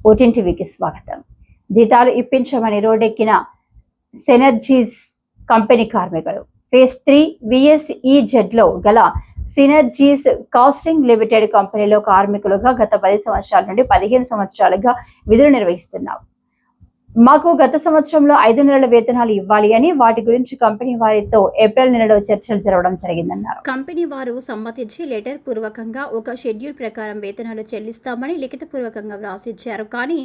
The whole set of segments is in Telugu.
ఓటీఎన్ టీవీకి స్వాగతం. జీతాలు ఇప్పించమని రోడ్డెక్కిన సినర్జీస్ కంపెనీ కార్మికులు. ఫేజ్ 3 VSEZ లో గల సినర్జీస్ కాస్టింగ్ లిమిటెడ్ కంపెనీలో కార్మికులుగా గత 10 సంవత్సరాల నుండి 15 సంవత్సరాలుగా విధులు నిర్వహిస్తున్నారు. మాకు గత సంవత్సరంలో 5 నెలల వేతనాలు ఇవ్వాలి అని వాటి గురించి కంపెనీ వారితో ఏప్రిల్ నెలలో చర్చలు జరగడం జరిగిందన్నారు. కంపెనీ వారు సమ్మతించి లెటర్ పూర్వకంగా ఒక షెడ్యూల్ ప్రకారం వేతనాలు చెల్లిస్తామని లిఖితపూర్వకంగా వ్రాసిచ్చారు. కానీ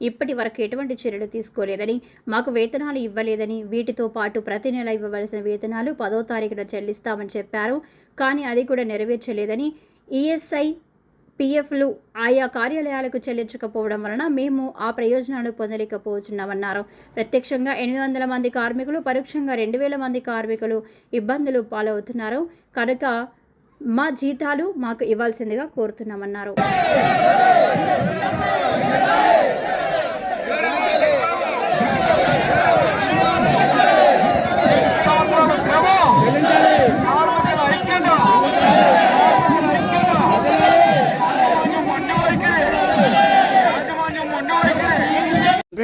ఇప్పటి వరకు ఎటువంటి చర్యలు తీసుకోలేదని, మాకు వేతనాలు ఇవ్వలేదని, వీటితో పాటు ప్రతి నెల ఇవ్వవలసిన వేతనాలు 10వ తారీఖున చెల్లిస్తామని చెప్పారు. కానీ అది కూడా నెరవేర్చలేదని, ESI PFలు ఆయా కార్యాలయాలకు చెల్లించకపోవడం వలన మేము ఆ ప్రయోజనాలు పొందలేకపోతున్నామన్నారు. ప్రత్యక్షంగా 800 మంది కార్మికులు, పరోక్షంగా 2000 మంది కార్మికులు ఇబ్బందులు పాలవుతున్నారు. కనుక మా జీతాలు మాకు ఇవ్వాల్సిందిగా కోరుతున్నామన్నారు.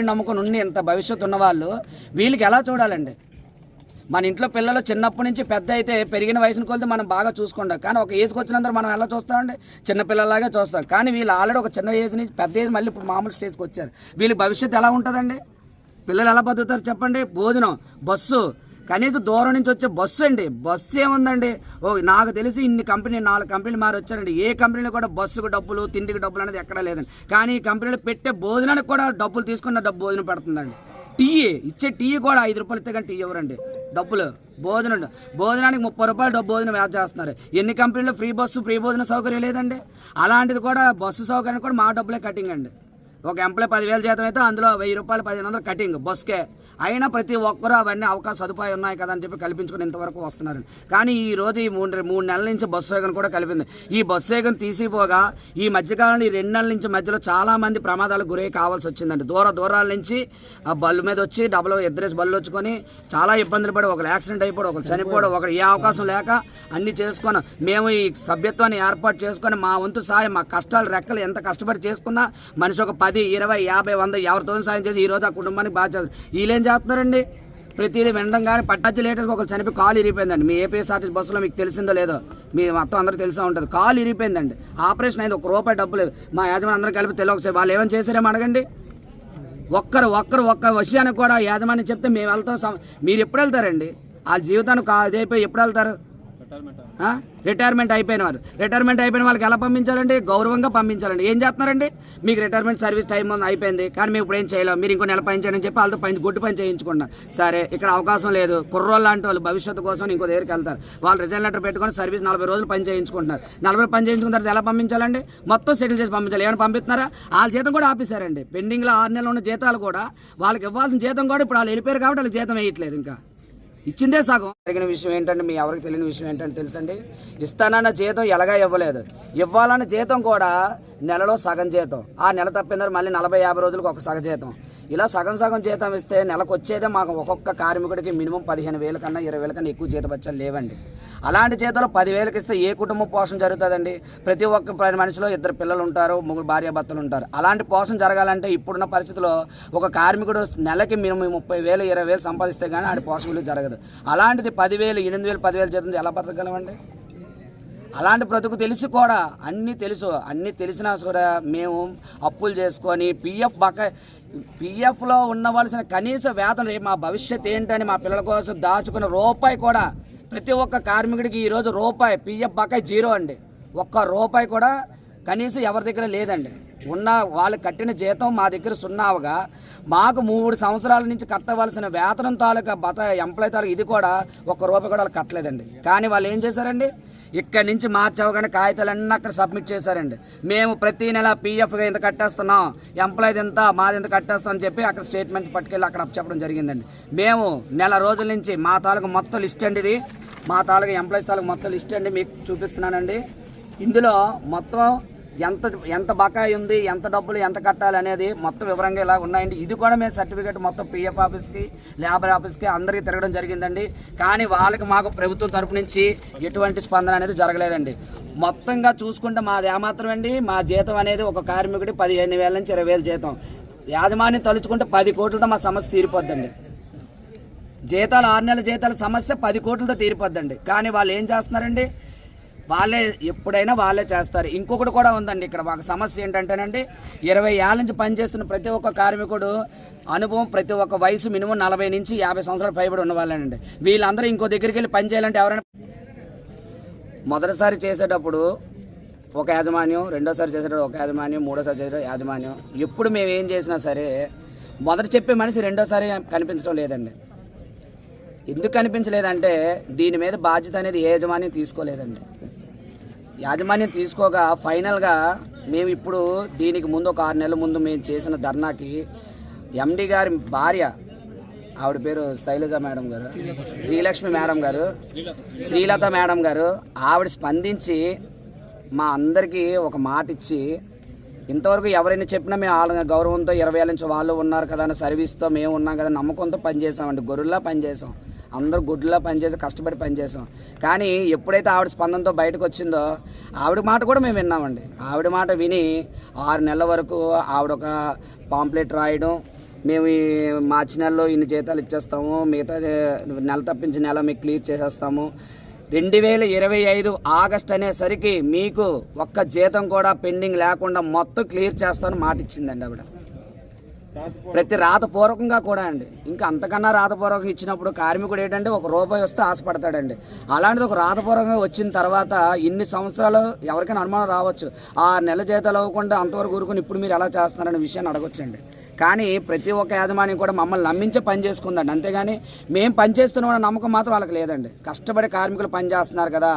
నమ్ముకుని ఉండి ఇంత భవిష్యత్తు ఉన్నవాళ్ళు వీళ్ళకి ఎలా చూడాలండి? మన ఇంట్లో పిల్లలు చిన్నప్పటి నుంచి పెద్ద అయితే పెరిగిన వయసును కొలితే మనం బాగా చూసుకుంటాం. కానీ ఒక ఏజ్కి వచ్చినంత మనం ఎలా చూస్తామండి? చిన్నపిల్లలాగే చూస్తాం. కానీ వీళ్ళు ఆల్రెడీ ఒక చిన్న ఏజ్ నుంచి పెద్ద ఏజ్ మళ్ళీ ఇప్పుడు మామూలు స్టేజ్కి వచ్చారు. వీళ్ళ భవిష్యత్తు ఎలా ఉంటుందండి? పిల్లలు ఎలా బతుకుతారు చెప్పండి? భోజనం, బస్సు, కనీసం దూరం నుంచి వచ్చే బస్సు అండి. బస్సు ఏముందండి? నాకు తెలిసి ఇన్ని కంపెనీ 4 కంపెనీలు మారి వచ్చారండి. ఏ కంపెనీలో కూడా బస్సుకు డబ్బులు, తిండికి డబ్బులు అనేది ఎక్కడా లేదండి. కానీ ఈ కంపెనీలో పెట్టే భోజనానికి కూడా డబ్బులు తీసుకున్న భోజనం పెడుతుందండి. టీ ఇచ్చే టీ కూడా 5 రూపాయలు ఇస్తే కానీ టీ ఇవ్వరండి డబ్బులు. భోజనానికి 30 రూపాయలు భోజనం యాడ్ చేస్తున్నారు. ఎన్ని కంపెనీలో ఫ్రీ బస్సు, ఫ్రీ భోజన సౌకర్యం లేదండి. అలాంటిది కూడా బస్సు సౌకర్యం కూడా మా డబ్బులే కటింగ్ అండి. ఒక ఎంప్లాయ్ 10,000 జీతం అయితే అందులో 1000 రూపాయలు 1500 కటింగ్ బస్కే. అయినా ప్రతి ఒక్కరూ అవన్నీ అవకాశ సదుపాయం ఉన్నాయి కదా అని చెప్పి కల్పించుకుని ఇంతవరకు వస్తున్నారు. కానీ ఈ రోజు ఈ 3 నెలల నుంచి బస్సు వేగం కూడా కలిపింది. ఈ బస్సు వేగం తీసిపోగా ఈ మధ్యకాలంలో ఈ 2 నెలల నుంచి మధ్యలో చాలామంది ప్రమాదాలకు గురై కావాల్సి వచ్చిందండి. దూరాల నుంచి ఆ బళ్ళు మీద వచ్చి ఎదురేసి బళ్ళు వచ్చుకొని చాలా ఇబ్బందులు పడి ఒకరు యాక్సిడెంట్ అయిపోవడం, ఒకరు చనిపోవడం, ఒకరు ఏ అవకాశం లేక అన్నీ చేసుకొని మేము ఈ సభ్యత్వాన్ని ఏర్పాటు చేసుకొని మా వంతు సాయం, మా కష్టాలు రెక్కలు ఎంత కష్టపడి చేసుకున్నా మనిషి ఒక 10, 20, 50, 100 ఎవరితో సాయం చేసి ఈరోజు ఆ కుటుంబానికి బాగా చేస్తారు. వీళ్ళేం చేస్తున్నారండి? ప్రతిదీ వినడం. కానీ పట్టాచి లేటర్స్ ఒకరు చనిపోయి కాలు ఇరిగిపోయిందండి. మీ ఏపీఎస్ఆర్టీసీ బస్సులో మీకు తెలిసిందో లేదో, మీ మొత్తం అందరికీ తెలిసే ఉంటుంది. కాలు ఇరిగిపోయిందండి. ఆపరేషన్ అయింది. 1 రూపాయి డబ్బు లేదు. మా యాజమాన్యం అందరూ కలిపి తెలియక వాళ్ళు ఏమైనా చేశారేమో అడగండి. ఒక్క విషయానికి కూడా యాజమాన్యం చెప్తే మేము వెళ్తాం. మీరు ఎప్పుడు వెళ్తారండి? ఆ జీవితానికి అదైపోయి ఎప్పుడు వెళ్తారు? రిటైర్మెంట్ అయిపోయిన వాళ్ళకి ఎలా పంపించాలండి? గౌరవంగా పంపించాలండి. ఏం చేస్తున్నారండి? మీకు రిటైర్మెంట్ సర్వీస్ టైం అయిపోయింది కానీ మేము ఇప్పుడు ఏం చేయలేం, మీరు ఇంకో నెల పని చేయండి చెప్పి వాళ్ళతో గొడ్డు పని చేయించుకుంటున్నారు. సరే, ఇక్కడ అవకాశం లేదు. కుర్రోళ్ళు లాంటి వాళ్ళు భవిష్యత్తు కోసం ఇంకో దగ్గరికి వెళ్తారు. వాళ్ళు రిజైన్ లెటర్ పెట్టుకొని సర్వీస్ 40 రోజులు పని చేయించుకుంటున్నారు. 40 పని చేయించుకున్న తర్వాత ఎలా పంపించాలండి? మొత్తం సెటిల్ చేసి పంపించాలి. ఏమైనా పంపిస్తున్నారా? వాళ్ళ జీతం కూడా ఆపేశారండి. పెండింగ్లో 6 నెలలు ఉన్న జీతాలు కూడా, వాళ్ళకి ఇవ్వాల్సిన జీతం కూడా ఇప్పుడు వాళ్ళు వెళ్ళిపోయారు కాబట్టి వాళ్ళకి జీతం వేయట్లేదు. ఇంకా ఇచ్చిందే సగం. జరిగిన విషయం ఏంటంటే, మీ ఎవరికి తెలియని విషయం ఏంటంటే తెలుసండి, ఇస్తానన్న జీతం ఎలాగా ఇవ్వలేదు. ఇవ్వాలన్న జీతం కూడా నెలలో సగం జీతం. ఆ నెల తప్పిందని మళ్ళీ 40-50 రోజులకు ఒక సగం జీతం. ఇలా సగం జీతం ఇస్తే నెలకు వచ్చేదే మాకు ఒక్కొక్క కార్మికుడికి మినిమం 15,000 కన్నా 20,000 కన్నా ఎక్కువ జీతపత్యాలు లేవండి. అలాంటి జీతాలు 10,000కి ఇస్తే ఏ కుటుంబ పోషణ జరుగుతుందండి? ప్రతి ఒక్క మనిషిలో 2 పిల్లలు ఉంటారు, 3 భార్యాభర్తలు ఉంటారు. అలాంటి పోషణ జరగాలంటే ఇప్పుడున్న పరిస్థితిలో ఒక కార్మికుడు నెలకి మినిమం 30,000, 20,000 సంపాదిస్తే కానీ ఆడి పోషణ విలువ జరగదు. అలాంటిది 10,000, 8,000, 10,000 జీతం ఎలా బతకగలమండి? అలాంటి బ్రతుకు తెలిసి కూడా, అన్నీ తెలిసినా కూడా మేము అప్పులు చేసుకొని పిఎఫ్లో ఉండవలసిన కనీస వేతనం, రేపు మా భవిష్యత్ ఏంటని మా పిల్లల కోసం దాచుకున్న రూపాయి కూడా ప్రతి ఒక్క కార్మికుడికి ఈరోజు రూపాయి పిఎఫ్ బకాయి 0 అండి. 1 రూపాయి కూడా కనీసం ఎవరి దగ్గర లేదండి. ఉన్న వాళ్ళు కట్టిన జీతం మా దగ్గర 0గా మాకు 3 సంవత్సరాల నుంచి కట్టవలసిన వేతనం తాలూకా ఎంప్లాయ్ తాలూకా ఇది కూడా 1 రూపాయి కూడా వాళ్ళు కట్టలేదండి. కానీ వాళ్ళు ఏం చేశారండి? ఇక్కడి నుంచి మార్చవగానే కాగితాలన్నీ అక్కడ సబ్మిట్ చేశారండి. మేము ప్రతి నెల పిఎఫ్గా ఇంత కట్టేస్తున్నాం, ఎంప్లాయ్ ఎంత, మాది ఎంత కట్టేస్తాం అని చెప్పి అక్కడ స్టేట్మెంట్ పట్టుకెళ్ళి అక్కడ చెప్పడం జరిగిందండి. మేము నెల రోజుల నుంచి మా తాలూకా మొత్తం లిస్ట్ అండి ఇది. మా తాలూకా ఎంప్లాయీస్ తాలూకా మొత్తం లిస్ట్ అండి మీకు చూపిస్తున్నానండి. ఇందులో మొత్తం ఎంత బకాయి ఉంది, ఎంత డబ్బులు ఎంత కట్టాలి అనేది మొత్తం వివరంగా ఇలా ఉన్నాయండి. ఇది కూడా మేము సర్టిఫికేట్ మొత్తం పిఎఫ్ ఆఫీస్కి, లేబర్ ఆఫీస్కి అందరికీ తిరగడం జరిగిందండి. కానీ వాళ్ళకి మాకు ప్రభుత్వం తరపు నుంచి ఎటువంటి స్పందన అనేది జరగలేదండి. మొత్తంగా చూసుకుంటే మాది ఏమాత్రం అండి, మా జీతం అనేది ఒక కార్మికుడి 15,000 నుంచి 20,000 జీతం. యాజమాన్యం తలుచుకుంటే 10 కోట్లతో మా సమస్య తీరిపోద్దండి. జీతాలు 6 నెలల జీతాల సమస్య 10 కోట్లతో తీరిపోద్దండి. కానీ వాళ్ళు ఏం చేస్తున్నారండి, వాళ్ళే ఎప్పుడైనా వాళ్ళే చేస్తారు. ఇంకొకటి కూడా ఉందండి ఇక్కడ మాకు సమస్య ఏంటంటేనండి, 20 ఏళ్ళ నుంచి పనిచేస్తున్న ప్రతి ఒక్క కార్మికుడు అనుభవం, ప్రతి ఒక్క వయసు మినిమం 40 నుంచి 50 సంవత్సరాలు పైబడి ఉన్న వాళ్ళేనండి. వీళ్ళందరూ ఇంకో దగ్గరికి వెళ్ళి పని చేయాలంటే ఎవరైనా మొదటిసారి చేసేటప్పుడు ఒక యాజమాన్యం, రెండోసారి చేసేటప్పుడు ఒక యాజమాన్యం, మూడోసారి చేసేటప్పుడు యాజమాన్యం. ఎప్పుడు మేము ఏం చేసినా సరే మొదట చెప్పే మనిషి రెండోసారి కనిపించడం లేదండి. ఎందుకు కనిపించలేదంటే దీని మీద బాధ్యత అనేది ఏ యాజమాన్యం తీసుకోలేదండి. యాజమాన్యం తీసుకోగా ఫైనల్గా మేము ఇప్పుడు దీనికి ముందు ఒక 6 నెలల ముందు మేము చేసిన ధర్నాకి ఎండి గారి భార్య, ఆవిడ పేరు శైలజ మేడం గారు, శ్రీలక్ష్మి మేడం గారు, శ్రీలత మేడం గారు, ఆవిడ స్పందించి మా అందరికీ ఒక మాట ఇచ్చి, ఇంతవరకు ఎవరైనా చెప్పినా మేము వాళ్ళ గౌరవంతో 20 ఏళ్ళ నుంచి వాళ్ళు ఉన్నారు కదా అని సర్వీస్తో మేము ఉన్నాం కదా నమ్మకంతో పనిచేసామండి. గొర్రెల్లా పనిచేసాం, అందరూ గుడ్లా పనిచేసి కష్టపడి పనిచేసాం. కానీ ఎప్పుడైతే ఆవిడ స్పందనతో బయటకు వచ్చిందో ఆవిడ మాట కూడా మేము విన్నామండి. ఆవిడ మాట విని 6 నెలల వరకు ఆవిడ ఒక పాంప్లెట్ రాయడం, మేము ఈ మార్చి నెలలో ఇన్ని జీతాలు ఇచ్చేస్తాము, మిగతా నెల తప్పించి నెల మీకు క్లియర్ చేసేస్తాము, 2025 ఆగస్ట్ అనేసరికి మీకు ఒక్క జీతం కూడా పెండింగ్ లేకుండా మొత్తం క్లియర్ చేస్తామని మాట ఇచ్చిందండి ఆవిడ. ప్రతి రాతపూర్వకంగా కూడా అండి. ఇంకా అంతకన్నా రాతపూర్వకంగా ఇచ్చినప్పుడు కార్మికుడు ఏంటంటే ₹1 వస్తే ఆశపడతాడండి. అలాంటిది ఒక రాతపూర్వకంగా వచ్చిన తర్వాత ఇన్ని సంవత్సరాలు ఎవరికైనా అనుమానం రావచ్చు, 6 నెలల జీతాలు అవ్వకుండా అంతవరకు ఊరుకుని ఇప్పుడు మీరు ఎలా చేస్తున్నారనే విషయాన్ని అడగొచ్చండి. కానీ ప్రతి ఒక్క యాజమాన్యం కూడా మమ్మల్ని నమ్మించే పని చేసుకుందండి. అంతేగాని మేము పనిచేస్తున్నామన్న నమ్మకం మాత్రం వాళ్ళకి లేదండి. కష్టపడి కార్మికులు పనిచేస్తున్నారు కదా,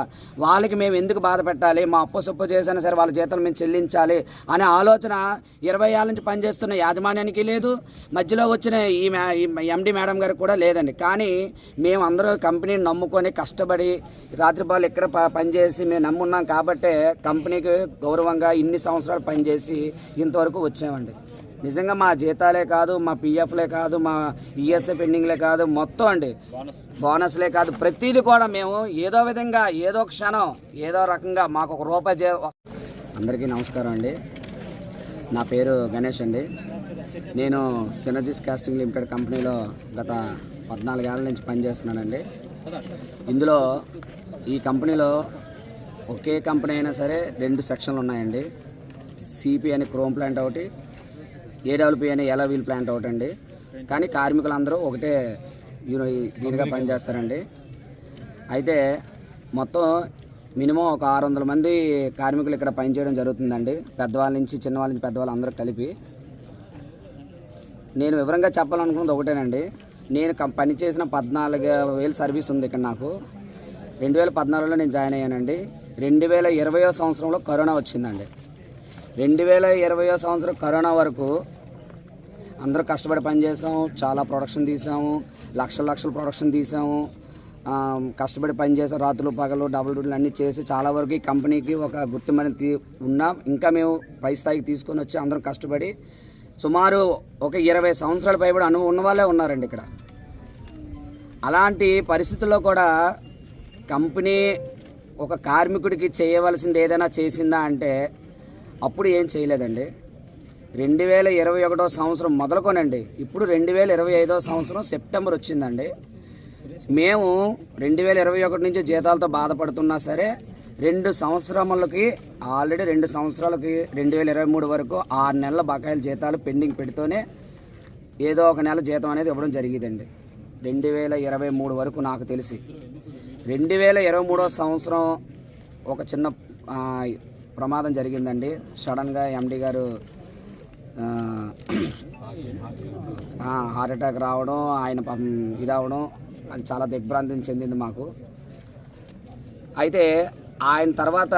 వాళ్ళకి మేము ఎందుకు బాధ పెట్టాలి, మా అప్పు సొప్పు చేసినా సరే వాళ్ళ జీతాలు మేము చెల్లించాలి అనే ఆలోచన 20 ఏళ్ళ నుంచి పనిచేస్తున్న యాజమాన్యానికి లేదు, మధ్యలో వచ్చిన ఈ ఎండి మేడం గారికి కూడా లేదండి. కానీ మేము అందరూ కంపెనీని నమ్ముకొని కష్టపడి రాత్రిపాలు ఇక్కడ పనిచేసి మేము నమ్మున్నాం కాబట్టే కంపెనీకి గౌరవంగా ఇన్ని సంవత్సరాలు పనిచేసి ఇంతవరకు వచ్చామండి. నిజంగా మా జీతాలే కాదు, మా పిఎఫ్లే కాదు, మా ఈఎస్ఐ పెండింగ్లే కాదు, మొత్తం అండి బోనస్లే కాదు, ప్రతిదీ కూడా మేము ఏదో విధంగా ఏదో క్షణం ఏదో రకంగా మాకు ₹1 అందరికీ నమస్కారం అండి. నా పేరు గణేష్ అండి. నేను సినర్జీస్ కాస్టింగ్ లిమిటెడ్ కంపెనీలో గత 14 ఏళ్ళ నుంచి పనిచేస్తున్నానండి. ఇందులో ఈ కంపెనీలో ఒకే కంపెనీ అయినా సరే 2 సెక్షన్లు ఉన్నాయండి. సిపి అని క్రోమ్ ప్లాంట్ ఒకటి, ఏడబ్ల్యూపీ అనే ఎల్లో వీల్ ప్లాంట్ ఒకటి అండి. కానీ కార్మికులందరూ ఒకటే దీనిగా పనిచేస్తారండి. అయితే మొత్తం మినిమం ఒక 600 మంది కార్మికులు ఇక్కడ పనిచేయడం జరుగుతుందండి. పెద్దవాళ్ళ నుంచి చిన్నవాళ్ళ నుంచి పెద్దవాళ్ళు అందరూ కలిపి. నేను వివరంగా చెప్పాలనుకున్నది ఒకటేనండి. నేను పనిచేసిన 14,000 సర్వీస్ ఉంది ఇక్కడ నాకు. 2014లో నేను జాయిన్ అయ్యానండి. 2020 సంవత్సరంలో కరోనా వచ్చిందండి. 2020 సంవత్సరం కరోనా వరకు అందరూ కష్టపడి పనిచేసాము, చాలా ప్రొడక్షన్ తీసాము, లక్షల ప్రొడక్షన్ తీసాము, కష్టపడి పనిచేసాం, రాత్రులు పగలు డబుల్ డ్యూటీలు అన్నీ చేసి చాలా వరకు ఈ కంపెనీకి ఒక గుర్తింపు ఉన్నాం. ఇంకా మేము పై స్థాయికి తీసుకొని వచ్చి అందరం కష్టపడి సుమారు ఒక 20 సంవత్సరాల పైబడి అనుభవం ఉన్న వాళ్ళే ఉన్నారండి ఇక్కడ. అలాంటి పరిస్థితుల్లో కూడా కంపెనీ ఒక కార్మికుడికి చేయవలసింది ఏదైనా చేసిందా అంటే అప్పుడు ఏం చేయలేదండి. 2021 సంవత్సరం మొదలుకొనండి ఇప్పుడు 2025 సంవత్సరం సెప్టెంబర్ వచ్చిందండి. మేము 2021 నుంచి జీతాలతో బాధపడుతున్నా సరే 2 సంవత్సరాలకి ఆల్రెడీ 2 సంవత్సరాలకి 2023 వరకు 6 నెలల బకాయిల జీతాలు పెండింగ్ పెడుతూనే ఏదో ఒక నెల జీతం అనేది ఇవ్వడం జరిగిందండి. 2023 వరకు నాకు తెలిసి 2023 సంవత్సరం ఒక చిన్న ప్రమాదం జరిగిందండి. సడన్గా ఎండి గారు హార్ట్ అటాక్ రావడం, ఆయన ఇదవడం, అది చాలా దిగ్భ్రాంతిని చెందింది మాకు. అయితే ఆయన తర్వాత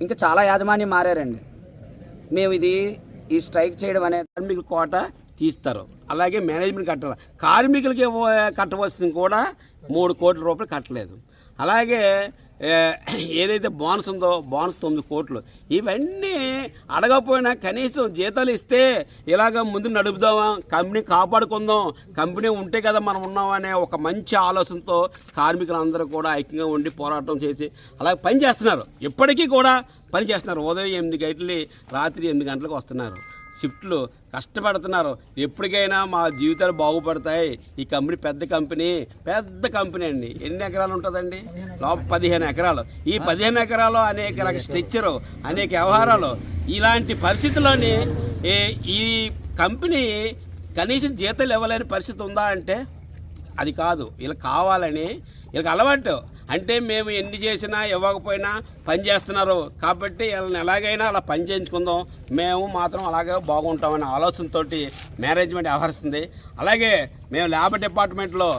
ఇంకా చాలా యాజమాన్యం మారారండి. మేము ఈ స్ట్రైక్ చేయడం అనేది కార్మికుల కోట తీస్తారు, అలాగే మేనేజ్మెంట్ కట్టాలి. కార్మికులకి కట్టవలసింది కూడా ₹3 కోట్ల కట్టలేదు. అలాగే ఏదైతే బోనస్ ఉందో బోనస్ 9 కోట్లు, ఇవన్నీ అడగకపోయినా కనీసం జీతాలు ఇస్తే ఇలాగ ముందు నడుపుదామా, కంపెనీ కాపాడుకుందాం, కంపెనీ ఉంటే కదా మనం ఉన్నామనే ఒక మంచి ఆలోచనతో కార్మికులందరూ కూడా ఐక్యంగా ఉండి పోరాటం చేసి అలాగే పని చేస్తున్నారు. ఇప్పటికీ కూడా పని చేస్తున్నారు. ఉదయం 8 గంటలు రాత్రి 8 గంటలకు వస్తున్నారు. షిఫ్ట్లు కష్టపడుతున్నారు. ఎప్పటికైనా మా జీవితాలు బాగుపడతాయి. ఈ కంపెనీ పెద్ద కంపెనీ అండి. ఎన్ని ఎకరాలు ఉంటుందండి? 15 ఎకరాలు. ఈ 15 ఎకరాలు అనేక స్ట్రక్చరు, అనేక వ్యవహారాలు. ఇలాంటి పరిస్థితుల్లోని ఈ కంపెనీ కనీసం జీతాలు ఇవ్వలేని పరిస్థితి ఉందా అంటే అది కాదు. వీళ్ళకి కావాలని, వీళ్ళకి అలవాటు. అంటే మేము ఎన్ని చేసినా ఇవ్వకపోయినా పని చేస్తున్నారు కాబట్టి వీళ్ళని ఎలాగైనా అలా పని చేయించుకుందాం, మేము మాత్రం అలాగే బాగుంటామనే ఆలోచనతో మేనేజ్మెంట్ వ్యవహరిస్తుంది. అలాగే మేము లేబర్ డిపార్ట్మెంట్లో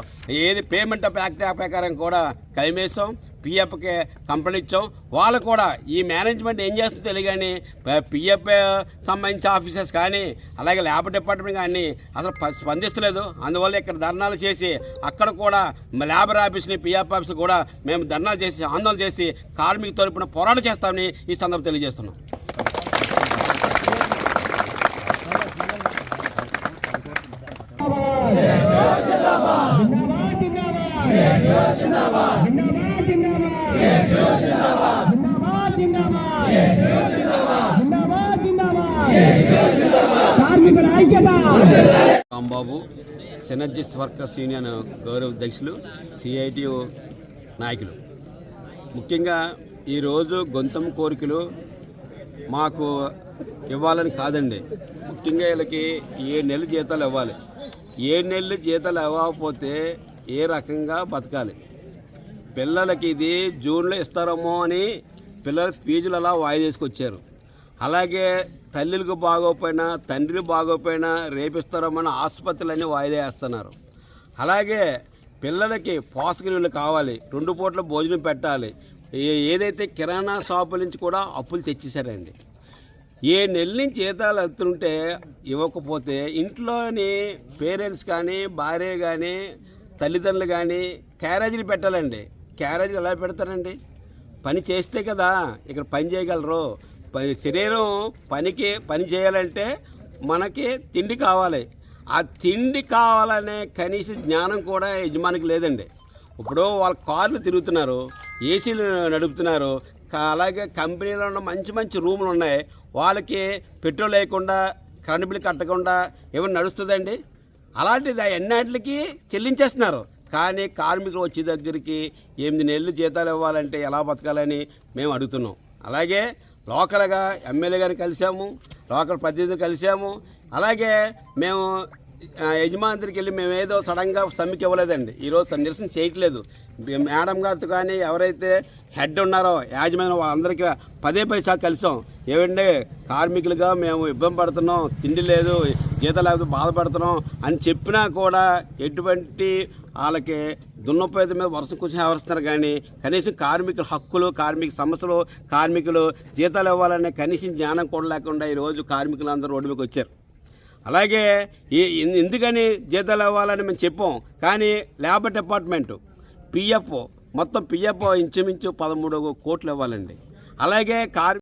ఏది పేమెంట్ ఆఫ్ యాక్ట్ ప్రకారం కూడా క్లెయిమ్ వేసాం, పిఎఫ్కి కంప్లైంట్ ఇచ్చాం. వాళ్ళు కూడా ఈ మేనేజ్మెంట్ ఏం చేస్తుందో తెలియగాని పిఎఫ్ సంబంధించిన ఆఫీసర్స్ కానీ అలాగే లేబర్ డిపార్ట్మెంట్ కానీ అసలు స్పందిస్తలేదు. అందువల్ల ఇక్కడ ధర్నాలు చేసి అక్కడ కూడా లేబర్ ఆఫీస్ని పిఎఫ్ ఆఫీస్ కూడా మేము ధర్నాలు చేసి ఆందోళన చేసి కార్మిక తరపున పోరాటం చేస్తామని ఈ సందర్భం తెలియజేస్తున్నాం. రాంబాబు, సినర్జీస్ వర్కర్స్ యూనియన్ గౌరవ అధ్యక్షులు, సిఐటియు నాయకులు. ముఖ్యంగా ఈరోజు గొంతం కోరికలు మాకు ఇవ్వాలని కాదండి. ముఖ్యంగా వీళ్ళకి 7 నెలలు జీతాలు ఇవ్వాలి. 7 నెలలు జీతాలు ఇవ్వకపోతే ఏ రకంగా బతకాలి? పిల్లలకి ఇది జూన్లో ఇస్తారేమో అని పిల్లల ఫీజులు అలా వాయిదా తీసుకొచ్చారు. అలాగే తల్లులకు బాగోపోయినా తండ్రి బాగోపోయినా రేపిస్తారేమో ఆసుపత్రులన్నీ వాయిదా వేస్తున్నారు. అలాగే పిల్లలకి పోషకాలు కావాలి, 2 పూట్ల భోజనం పెట్టాలి. ఏదైతే కిరాణా షాపుల నుంచి కూడా అప్పులు తెచ్చేశారండి. 7 నెలల నుంచి జీతాలు వెళ్తుంటే ఇవ్వకపోతే ఇంట్లోని పేరెంట్స్ కానీ భార్య కానీ తల్లిదండ్రులు కానీ క్యారేజీలు పెట్టాలండి. క్యారేజీలు ఎలా పెడతారండి? పని చేస్తే కదా ఇక్కడ పని చేయగలరు. శరీరం పని చేయాలంటే మనకి తిండి కావాలి. ఆ తిండి కావాలనే కనీస జ్ఞానం కూడా యజమానికి లేదండి. ఇప్పుడు వాళ్ళ కార్లు తిరుగుతున్నారు, ఏసీలు నడుపుతున్నారు, అలాగే కంపెనీలో ఉన్న మంచి రూములు ఉన్నాయి. వాళ్ళకి పెట్రోల్ లేకుండా కరెంట్ బిల్ కట్టకుండా ఏమైనా నడుస్తుందండి? అలాంటిది ఎన్నాటికి చెల్లించేస్తున్నారు. కానీ కార్మికులు వచ్చే దగ్గరికి 8 నెలలు జీతాలు ఇవ్వాలంటే ఎలా బతకాలని మేము అడుగుతున్నాం. అలాగే లోకల్గా ఎమ్మెల్యే గారిని కలిసాము, లోకల్ ప్రతినిధులు కలిసాము. అలాగే మేము యజమానికి వెళ్ళి మేము ఏదో సడన్గా సమ్మెకి ఇవ్వలేదండి. ఈరోజు నిరసన చేయట్లేదు. మేడం గారితో కానీ ఎవరైతే హెడ్ ఉన్నారో యాజమాన్యం వాళ్ళందరికీ 10 పైసలు కలిసాం. ఏమంటే కార్మికులుగా మేము ఇబ్బంది పడుతున్నాం, తిండి లేదు, జీతం లేకపోతే బాధపడుతున్నాం అని చెప్పినా కూడా ఎటువంటి వాళ్ళకి దున్నపోయేది మీద వర్షం కూర్చొని వ్యవహరిస్తున్నారు. కానీ కనీసం కార్మికుల హక్కులు, కార్మిక సమస్యలు, కార్మికులు జీతాలు ఇవ్వాలనే కనీసం జ్ఞానం కూడా లేకుండా ఈరోజు కార్మికులందరూ రోడ్డు మీదకి వచ్చారు. అలాగే ఎందుకని జీతాలు ఇవ్వాలని మేము చెప్పాం. కానీ లేబర్ డిపార్ట్మెంటు పిఎఫ్ మొత్తం ఇంచుమించు 13 కోట్లు ఇవ్వాలండి. అలాగే